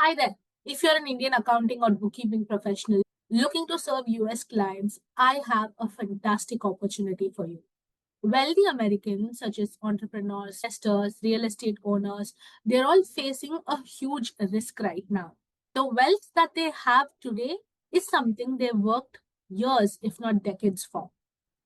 Hi there. If you're an Indian accounting or bookkeeping professional looking to serve US clients, I have a fantastic opportunity for you. Wealthy Americans, such as entrepreneurs, investors, real estate owners, they're all facing a huge risk right now. The wealth that they have today is something they worked years, if not decades, for.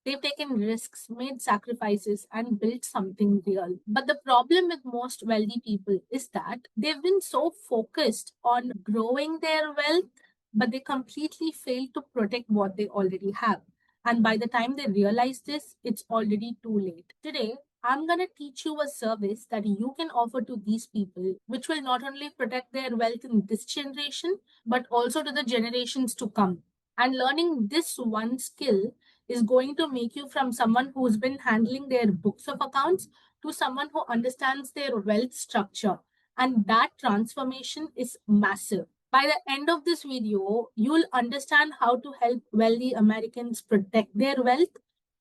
They've taken risks, made sacrifices, and built something real. But the problem with most wealthy people is that they've been so focused on growing their wealth, but they completely fail to protect what they already have. And by the time they realize this, it's already too late. Today, I'm going to teach you a service that you can offer to these people, which will not only protect their wealth in this generation, but also to the generations to come. And learning this one skill is going to make you from someone who's been handling their books of accounts to someone who understands their wealth structure. And that transformation is massive. By the end of this video, you'll understand how to help wealthy Americans protect their wealth,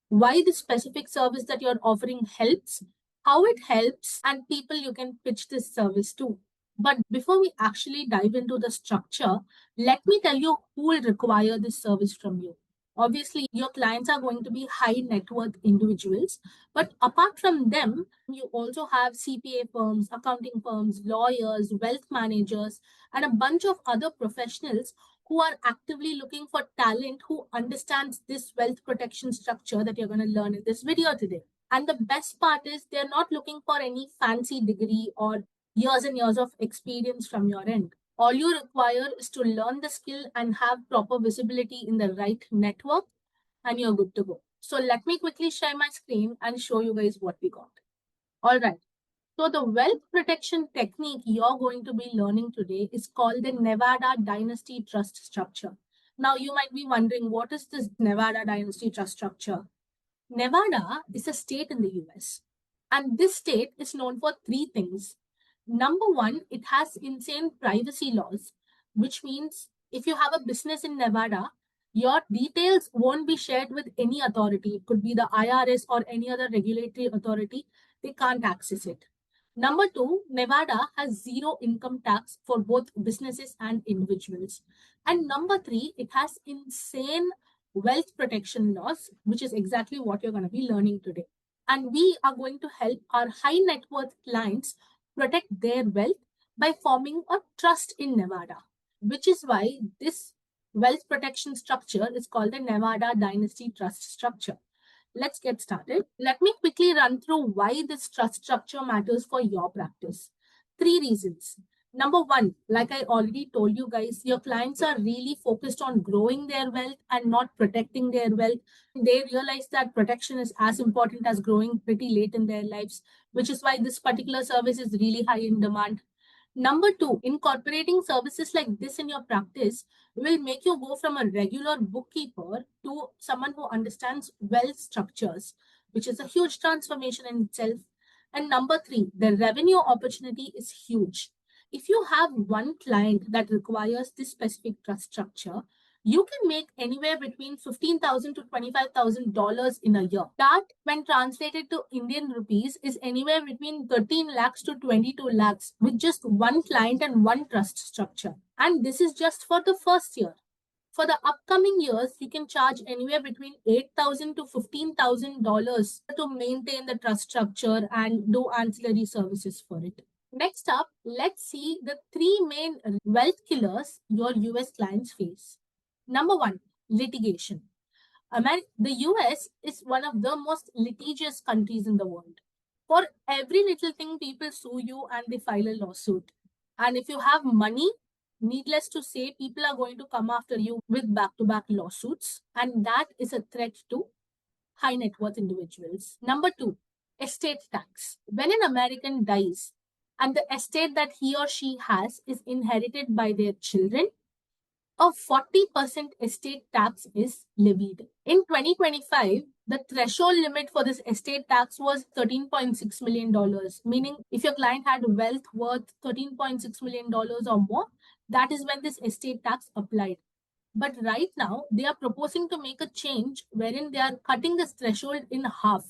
why the specific service that you're offering helps, how it helps, and people you can pitch this service to. But before we actually dive into the structure, let me tell you who will require this service from you. Obviously, your clients are going to be high net worth individuals, but apart from them, you also have CPA firms, accounting firms, lawyers, wealth managers, and a bunch of other professionals who are actively looking for talent who understands this wealth protection structure that you're going to learn in this video today. And the best part is they're not looking for any fancy degree or years and years of experience from your end. All you require is to learn the skill and have proper visibility in the right network, and you're good to go. So let me quickly share my screen and show you guys what we got. All right. So the wealth protection technique you're going to be learning today is called the Nevada Dynasty Trust Structure. Now you might be wondering, what is this Nevada Dynasty Trust Structure? Nevada is a state in the US, and this state is known for three things. Number one, it has insane privacy laws, which means if you have a business in Nevada, your details won't be shared with any authority. It could be the IRS or any other regulatory authority. They can't access it. Number two, Nevada has zero income tax for both businesses and individuals. And number three, it has insane wealth protection laws, which is exactly what you're going to be learning today. And we are going to help our high net worth clients protect their wealth by forming a trust in Nevada, which is why this wealth protection structure is called the Nevada Dynasty Trust Structure. Let's get started. Let me quickly run through why this trust structure matters for your practice. Three reasons. Number one, like I already told you guys, your clients are really focused on growing their wealth and not protecting their wealth. They realize that protection is as important as growing pretty late in their lives, which is why this particular service is really high in demand. Number two, incorporating services like this in your practice will make you go from a regular bookkeeper to someone who understands wealth structures, which is a huge transformation in itself. And number three, the revenue opportunity is huge. If you have one client that requires this specific trust structure, you can make anywhere between $15,000 to $25,000 in a year. That, when translated to Indian rupees, is anywhere between 13 lakhs to 22 lakhs with just one client and one trust structure. And this is just for the first year. For the upcoming years, you can charge anywhere between $8,000 to $15,000 to maintain the trust structure and do ancillary services for it. Next up, let's see the three main wealth killers your US clients face. Number one, litigation. The US is one of the most litigious countries in the world. For every little thing, people sue you and they file a lawsuit. And if you have money, needless to say, people are going to come after you with back to back lawsuits. And that is a threat to high net worth individuals. Number two, estate tax. When an American dies and the estate that he or she has is inherited by their children, a 40% estate tax is levied. In 2025, the threshold limit for this estate tax was $13.6 million, meaning if your client had wealth worth $13.6 million or more, that is when this estate tax applied. But right now, they are proposing to make a change wherein they are cutting this threshold in half.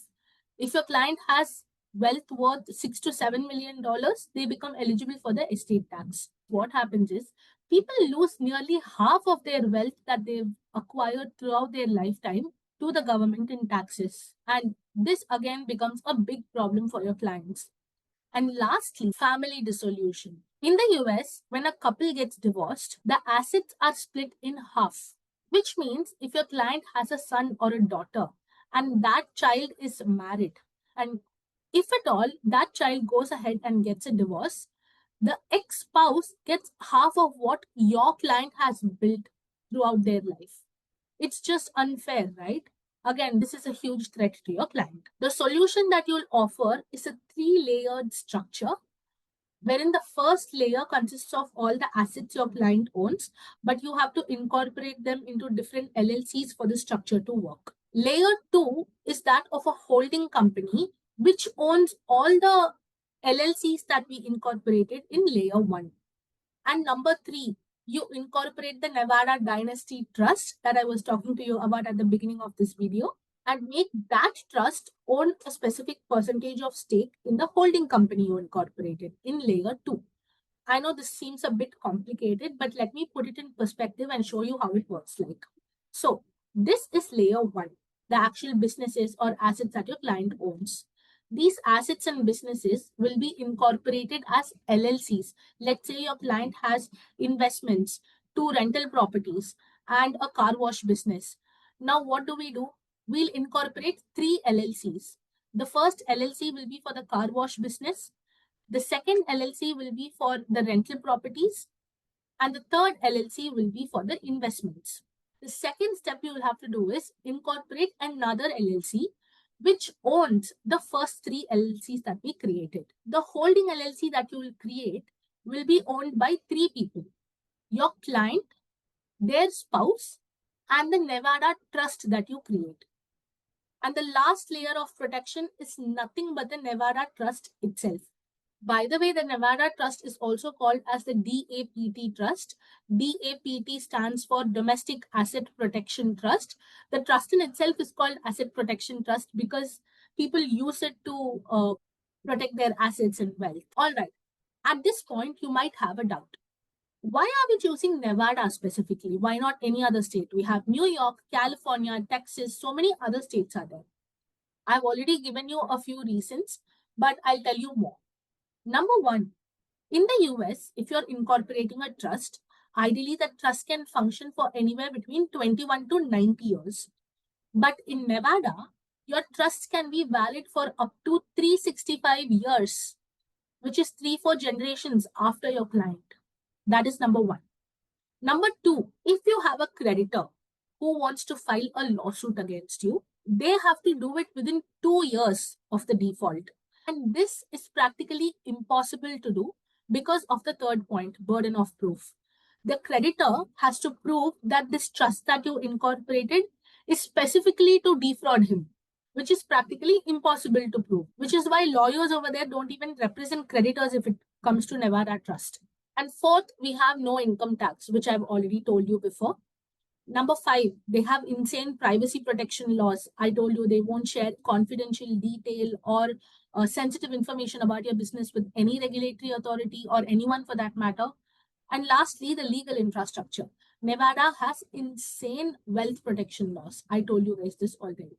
If your client has wealth worth $6 to $7 million, they become eligible for the estate tax. what happens is people lose nearly half of their wealth that they've acquired throughout their lifetime to the government in taxes. And this again becomes a big problem for your clients. And lastly, family dissolution. In the US, when a couple gets divorced, the assets are split in half, which means if your client has a son or a daughter and that child is married, and if at all that child goes ahead and gets a divorce, the ex spouse gets half of what your client has built throughout their life. It's just unfair, right? Again, this is a huge threat to your client. The solution that you'll offer is a three-layered structure wherein the first layer consists of all the assets your client owns, but you have to incorporate them into different LLCs for the structure to work. Layer two is that of a holding company, which owns all the LLCs that we incorporated in layer one. And number three, you incorporate the Nevada Dynasty Trust that I was talking to you about at the beginning of this video and make that trust own a specific percentage of stake in the holding company you incorporated in layer two. I know this seems a bit complicated, but let me put it in perspective and show you how it works like. So this is layer one, the actual businesses or assets that your client owns. These assets and businesses will be incorporated as LLCs. Let's say your client has investments, two rental properties, and a car wash business. Now, what do? We'll incorporate three LLCs. The first LLC will be for the car wash business. The second LLC will be for the rental properties. And the third LLC will be for the investments. The second step you will have to do is incorporate another LLC which owns the first three LLCs that we created. The holding LLC that you will create will be owned by three people: your client, their spouse, and the Nevada trust that you create. And the last layer of protection is nothing but the Nevada trust itself. By the way, the Nevada Trust is also called as the DAPT Trust. DAPT stands for Domestic Asset Protection Trust. The trust in itself is called Asset Protection Trust because people use it to protect their assets and wealth. All right. At this point, you might have a doubt. Why are we choosing Nevada specifically? Why not any other state? We have New York, California, Texas, so many other states are there. I've already given you a few reasons, but I'll tell you more. Number one, in the US, if you're incorporating a trust, ideally the trust can function for anywhere between 21 to 90 years. But in Nevada, your trust can be valid for up to 365 years, which is 3-4 generations after your client. That is number one. Number two, if you have a creditor who wants to file a lawsuit against you, they have to do it within 2 years of the default. And this is practically impossible to do because of the third point, burden of proof. The creditor has to prove that this trust that you incorporated is specifically to defraud him, which is practically impossible to prove, which is why lawyers over there don't even represent creditors if it comes to Nevada Trust. And fourth, we have no income tax, which I've already told you before. Number five, they have insane privacy protection laws. I told you they won't share confidential detail or sensitive information about your business with any regulatory authority or anyone for that matter. And lastly, the legal infrastructure. Nevada has insane wealth protection laws. I told you guys this already.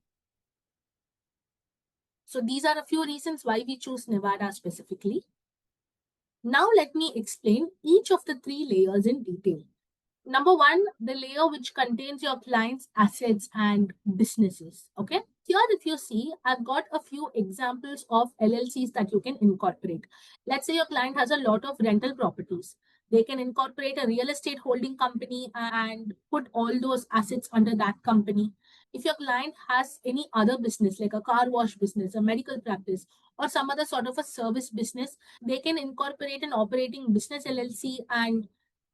So these are a few reasons why we choose Nevada specifically. Now let me explain each of the three layers in detail. Number one, the layer which contains your client's assets and businesses. Okay. Here, if you see, I've got a few examples of LLCs that you can incorporate. Let's say your client has a lot of rental properties. They can incorporate a real estate holding company and put all those assets under that company. If your client has any other business, like a car wash business, a medical practice, or some other sort of a service business, they can incorporate an operating business LLC and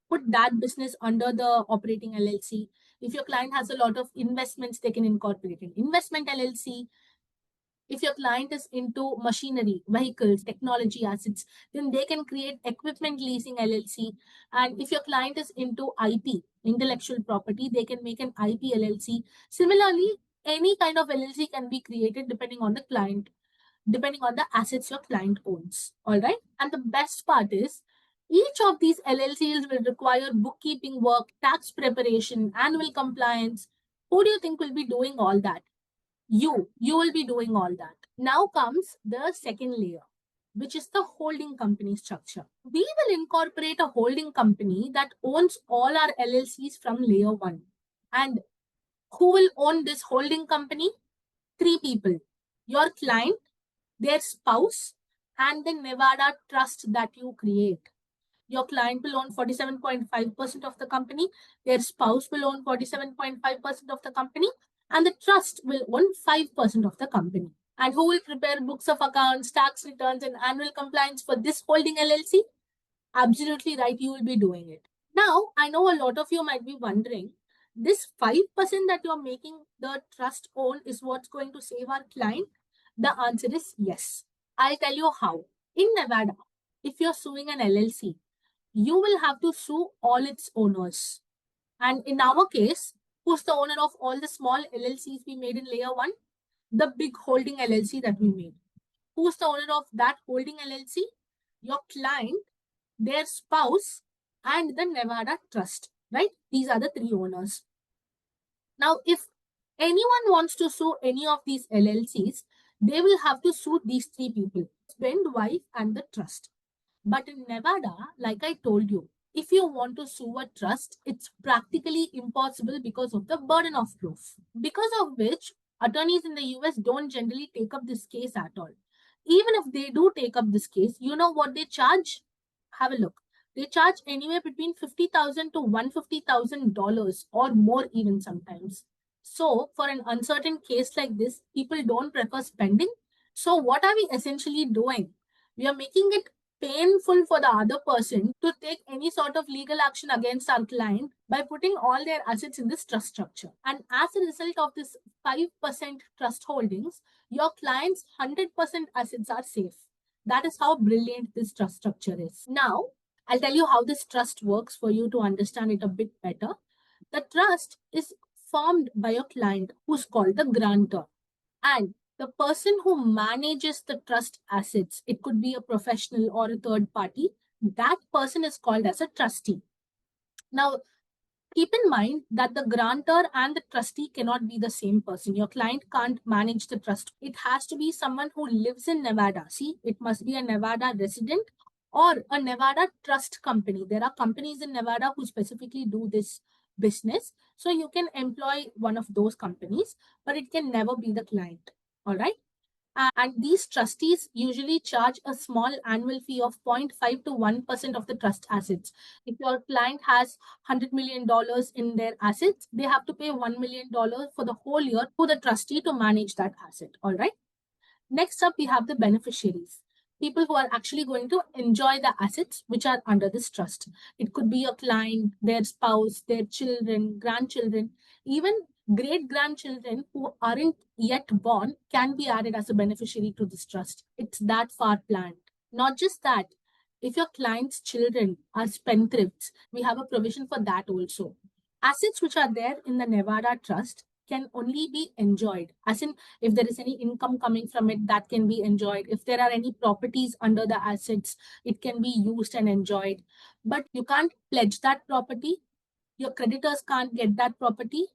put that business under the operating LLC. If your client has a lot of investments, they can incorporate an investment LLC. If your client is into machinery, vehicles, technology assets, then they can create equipment leasing LLC. And if your client is into IP, intellectual property, they can make an IP LLC. Similarly, any kind of LLC can be created depending on the client, depending on the assets your client owns. All right. And the best part is Each of these LLCs will require bookkeeping work, tax preparation, annual compliance. Who do you think will be doing all that? You will be doing all that. Now comes the second layer, which is the holding company structure. We will incorporate a holding company that owns all our LLCs from layer one. And who will own this holding company? Three people: your client, their spouse, and the Nevada trust that you create. Your client will own 47.5% of the company, their spouse will own 47.5% of the company, and the trust will own 5% of the company. And who will prepare books of accounts, tax returns, and annual compliance for this holding LLC? Absolutely right, you will be doing it. Now, I know a lot of you might be wondering, this 5% that you're making the trust own is what's going to save our client? The answer is yes. I'll tell you how. In Nevada, if you're suing an LLC, you will have to sue all its owners. And in our case, who's the owner of all the small LLCs we made in layer one? The big holding LLC that we made. Who's the owner of that holding LLC? Your client, their spouse, and the Nevada trust, right? These are the three owners. Now, if anyone wants to sue any of these LLCs, they will have to sue these three people: husband, wife, and the trust. But in Nevada, like I told you, if you want to sue a trust, it's practically impossible because of the burden of proof. Because of which, attorneys in the US don't generally take up this case at all. Even if they do take up this case, you know what they charge? Have a look. They charge anywhere between $50,000 to $150,000 or more, even sometimes. So, for an uncertain case like this, people don't prefer spending. So, what are we essentially doing? We are making it painful for the other person to take any sort of legal action against our client by putting all their assets in this trust structure. And as a result of this 5% trust holdings, your client's 100% assets are safe. That is how brilliant this trust structure is. Now, I'll tell you how this trust works for you to understand it a bit better. The trust is formed by a client who's called the grantor. And the person who manages the trust assets, it could be a professional or a third party, that person is called as a trustee. Now, keep in mind that the grantor and the trustee cannot be the same person. Your client can't manage the trust. It has to be someone who lives in Nevada. See, it must be a Nevada resident or a Nevada trust company. There are companies in Nevada who specifically do this business. So you can employ one of those companies, but it can never be the client. All right. And these trustees usually charge a small annual fee of 0.5 to 1% of the trust assets. If your client has $100 million in their assets, they have to pay $1 million for the whole year to the trustee to manage that asset. All right. Next up, we have the beneficiaries, people who are actually going to enjoy the assets which are under this trust. It could be your client, their spouse, their children, grandchildren, even great grandchildren who aren't yet born can be added as a beneficiary to this trust. It's that far planned. Not just that, if your client's children are spendthrifts, we have a provision for that also. Assets which are there in the Nevada trust can only be enjoyed, as in if there is any income coming from it, that can be enjoyed. If there are any properties under the assets, it can be used and enjoyed. But you can't pledge that property. Your creditors can't get that property.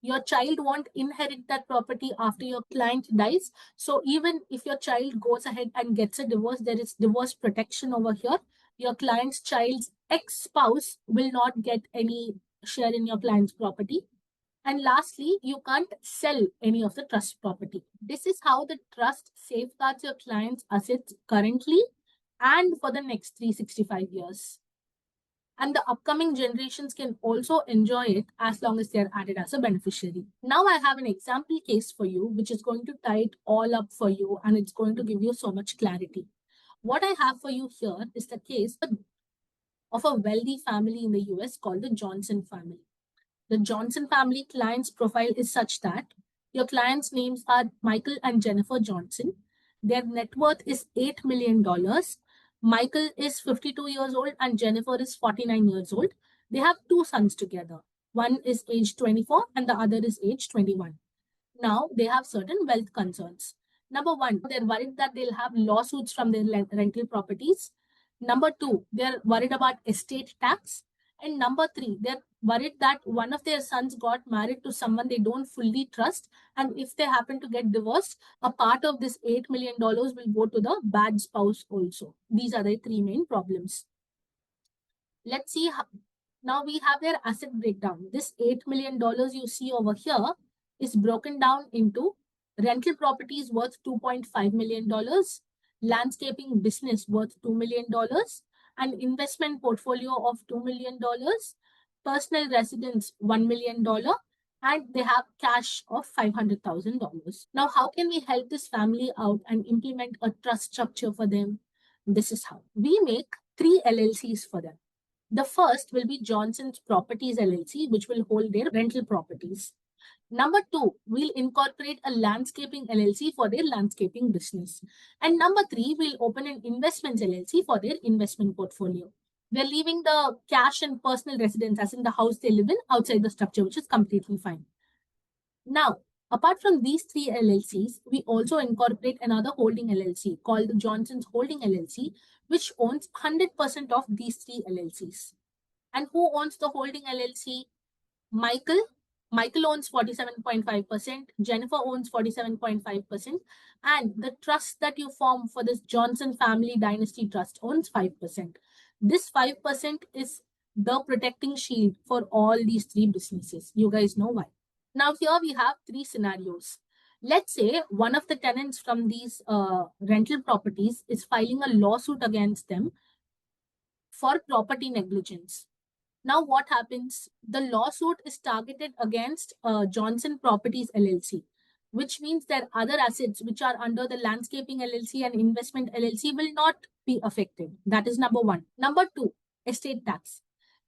Your child won't inherit that property after your client dies. So even if your child goes ahead and gets a divorce, there is divorce protection over here. Your client's child's ex-spouse will not get any share in your client's property. And lastly, you can't sell any of the trust property. This is how the trust safeguards your client's assets currently and for the next 365 years. And the upcoming generations can also enjoy it as long as they are added as a beneficiary. Now I have an example case for you, which is going to tie it all up for you and it's going to give you so much clarity. What I have for you here is the case of a wealthy family in the US called the Johnson family. The Johnson family client's profile is such that your clients' names are Michael and Jennifer Johnson. Their net worth is $8 million. Michael is 52 years old and Jennifer is 49 years old. They have two sons together. One is age 24 and the other is age 21. Now they have certain wealth concerns. Number one, they're worried that they'll have lawsuits from their rental properties. Number two, they're worried about estate tax. And number three, they're worried that one of their sons got married to someone they don't fully trust. And if they happen to get divorced, a part of this $8 million will go to the bad spouse also. These are the three main problems. Let's see how, now we have their asset breakdown. This $8 million you see over here is broken down into rental properties worth $2.5 million, landscaping business worth $2 million, an investment portfolio of $2 million, personal residence $1 million, and they have cash of $500,000. Now, how can we help this family out and implement a trust structure for them? This is how. We make 3 LLCs for them. The first will be Johnson's Properties LLC, which will hold their rental properties. Number two, we'll incorporate a landscaping LLC for their landscaping business. And number three, we'll open an investments LLC for their investment portfolio. We're leaving the cash and personal residence, as in the house they live in, outside the structure, which is completely fine. Now, apart from these 3 LLCs, we also incorporate another holding LLC called the Johnson's Holding LLC, which owns 100% of these 3 LLCs. And who owns the holding LLC? Michael. Michael owns 47.5%, Jennifer owns 47.5%, and the trust that you form for this Johnson Family Dynasty Trust owns 5%. This 5% is the protecting shield for all these 3 businesses. You guys know why. Now, here we have 3 scenarios. Let's say one of the tenants from these rental properties is filing a lawsuit against them for property negligence. Now, what happens? The lawsuit is targeted against Johnson Properties LLC, which means that other assets which are under the Landscaping LLC and Investment LLC will not be affected. That is number one. Number two, estate tax.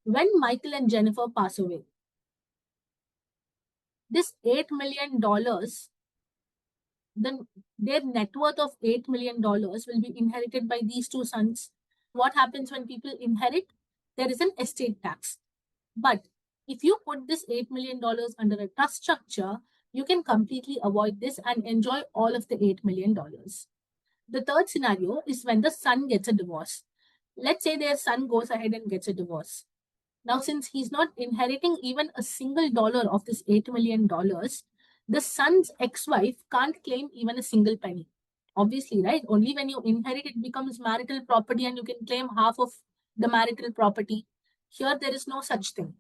When Michael and Jennifer pass away, this $8 million, their net worth of $8 million will be inherited by these 2 sons. What happens when people inherit? There is an estate tax. But if you put this $8 million under a trust structure, you can completely avoid this and enjoy all of the $8 million. The third scenario is when the son gets a divorce. Let's say their son goes ahead and gets a divorce. Now, since he's not inheriting even a single dollar of this $8 million, the son's ex-wife can't claim even a single penny. Obviously, right? Only when you inherit, it becomes marital property and you can claim half of the marital property. Here, there is no such thing.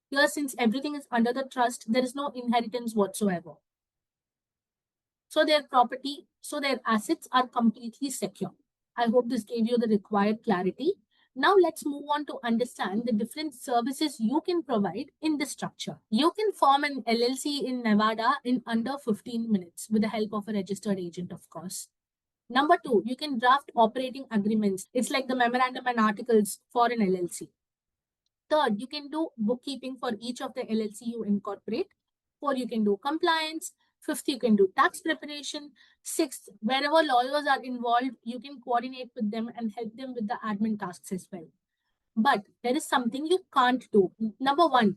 Here, since everything is under the trust, there is no inheritance whatsoever. So their property, so their assets are completely secure. I hope this gave you the required clarity. Now let's move on to understand the different services you can provide in this structure. You can form an LLC in Nevada in under 15 minutes with the help of a registered agent, of course. Number two, you can draft operating agreements. It's like the memorandum and articles for an LLC. Third, you can do bookkeeping for each of the LLC you incorporate. Four, you can do compliance. Fifth, you can do tax preparation. Sixth, wherever lawyers are involved, you can coordinate with them and help them with the admin tasks as well. But there is something you can't do. Number one,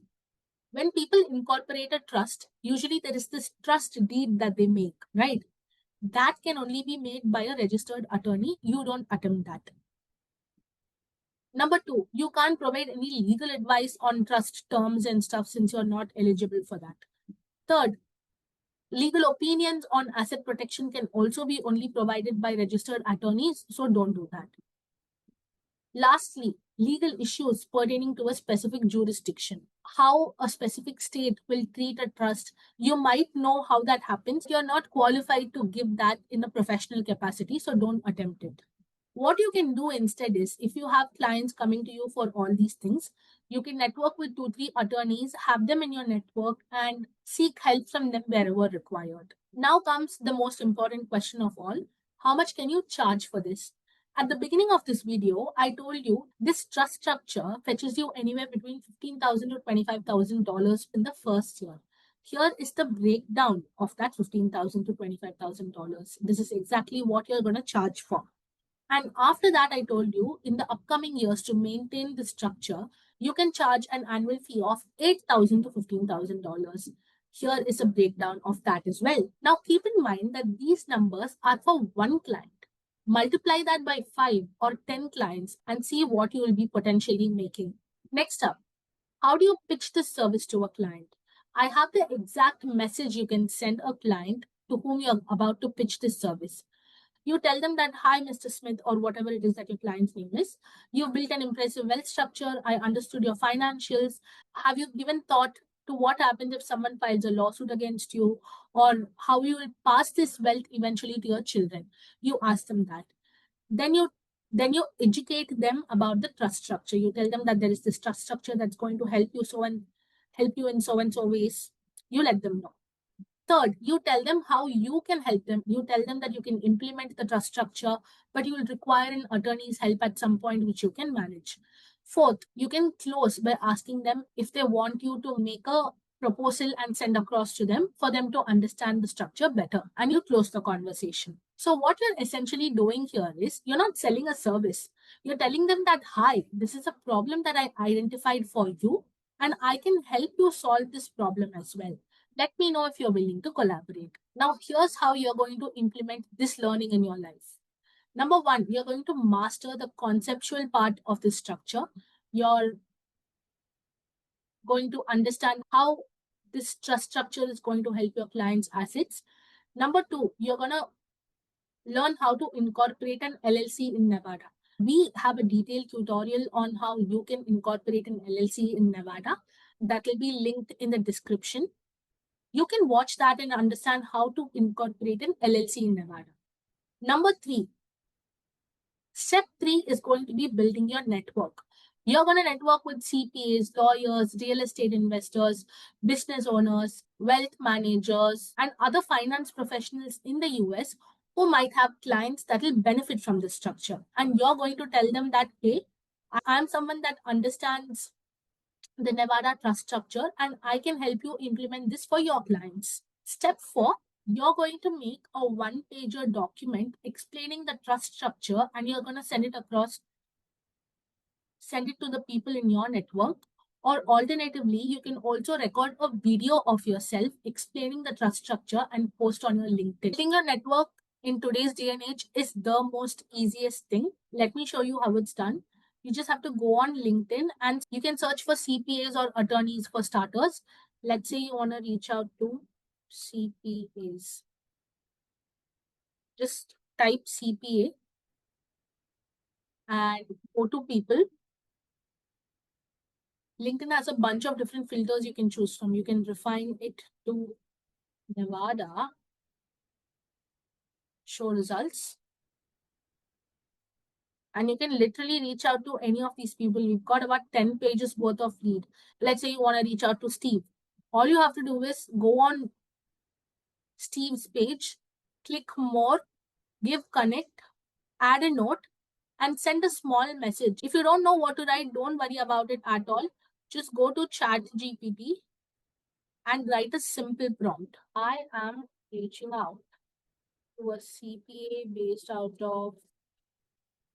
when people incorporate a trust, usually there is this trust deed that they make, right? That can only be made by a registered attorney. You don't attempt that. Number two, you can't provide any legal advice on trust terms and stuff since you're not eligible for that. Third, legal opinions on asset protection can also be only provided by registered attorneys, so don't do that. Lastly, legal issues pertaining to a specific jurisdiction. How a specific state will treat a trust, you might know how that happens. You're not qualified to give that in a professional capacity, so don't attempt it. What you can do instead is, if you have clients coming to you for all these things, you can network with 2-3 attorneys, have them in your network, and seek help from them wherever required. Now comes the most important question of all. How much can you charge for this? At the beginning of this video, I told you this trust structure fetches you anywhere between $15,000 to $25,000 in the first year. Here is the breakdown of that $15,000 to $25,000. This is exactly what you're going to charge for. And after that, I told you in the upcoming years to maintain the structure, you can charge an annual fee of $8,000 to $15,000. Here is a breakdown of that as well. Now, keep in mind that these numbers are for one client. Multiply that by 5 or 10 clients and see what you will be potentially making. Next up, how do you pitch this service to a client? I have the exact message you can send a client to whom you're about to pitch this service. You tell them that, hi, Mr. Smith, or whatever it is that your client's name is. You've built an impressive wealth structure. I understood your financials. Have you given thought to what happens if someone files a lawsuit against you, or how you will pass this wealth eventually to your children? You ask them that. Then you educate them about the trust structure. You tell them that there is this trust structure that's going to help you in so and so ways. You let them know. Third, you tell them how you can help them. You tell them that you can implement the trust structure, but you will require an attorney's help at some point, which you can manage. Fourth, you can close by asking them if they want you to make a proposal and send across to them for them to understand the structure better. And you close the conversation. So, what you're essentially doing here is you're not selling a service. You're telling them that, hi, this is a problem that I identified for you, and I can help you solve this problem as well. Let me know if you're willing to collaborate. Now, here's how you're going to implement this learning in your life. Number one, you're going to master the conceptual part of the structure. You're going to understand how this trust structure is going to help your clients' assets. Number two, you're going to learn how to incorporate an LLC in Nevada. We have a detailed tutorial on how you can incorporate an LLC in Nevada that will be linked in the description. You can watch that and understand how to incorporate an LLC in Nevada. Number three, step three is going to be building your network. You're going to network with CPAs, lawyers, real estate investors, business owners, wealth managers, and other finance professionals in the US who might have clients that will benefit from this structure. And you're going to tell them that, hey, I'm someone that understands the Nevada trust structure, and I can help you implement this for your clients. Step four, you're going to make a one-pager document explaining the trust structure, and you're going to send it to the people in your network. Or alternatively, you can also record a video of yourself explaining the trust structure and post on your LinkedIn. Building your network in today's day and age is the most easiest thing. Let me show you how it's done. You just have to go on LinkedIn and you can search for CPAs or attorneys for starters. Let's say you want to reach out to CPAs. Just type CPA and go to people. LinkedIn has a bunch of different filters you can choose from. You can refine it to Nevada, show results. And you can literally reach out to any of these people. We've got about 10 pages worth of lead. Let's say you want to reach out to Steve. All you have to do is go on Steve's page, click more, give connect, add a note, and send a small message. If you don't know what to write, don't worry about it at all. Just go to ChatGPT and write a simple prompt. I am reaching out to a CPA based out of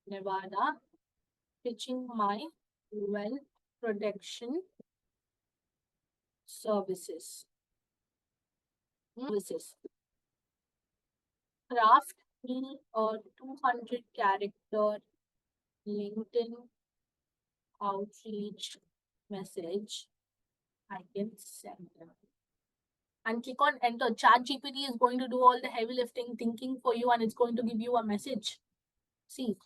Nevada, pitching my wealth protection services. Craft me a 200 character LinkedIn outreach message I can send them. And click on enter. ChatGPT is going to do all the heavy lifting, thinking for you, and it's going to give you a message. See,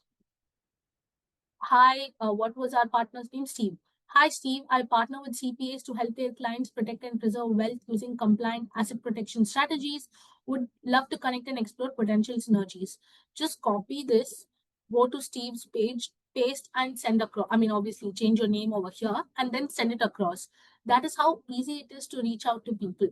hi, what was our partner's name? Steve. Hi, Steve. I partner with CPAs to help their clients protect and preserve wealth using compliant asset protection strategies. Would love to connect and explore potential synergies. Just copy this, go to Steve's page, paste and send across. I mean, obviously, change your name over here and then send it across. That is how easy it is to reach out to people.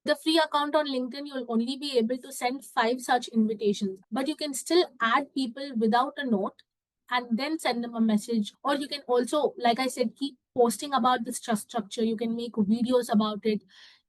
The free account on LinkedIn, you'll only be able to send 5 such invitations, but you can still add people without a note and then send them a message. Or you can also, like I said, keep posting about this trust structure. You can make videos about it.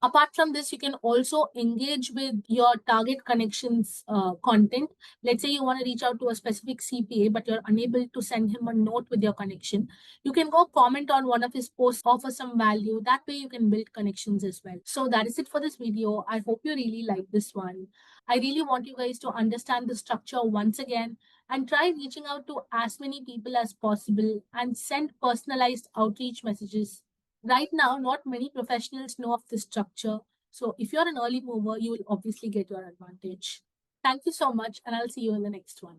Apart from this, you can also engage with your target connections content. Let's say you want to reach out to a specific CPA, but you're unable to send him a note with your connection. You can go comment on one of his posts, offer some value. That way you can build connections as well. So that is it for this video. I hope you really like this one. I really want you guys to understand the structure once again and try reaching out to as many people as possible and send personalized outreach messages. Right now, not many professionals know of this structure. So if you're an early mover, you will obviously get your advantage. Thank you so much, and I'll see you in the next one.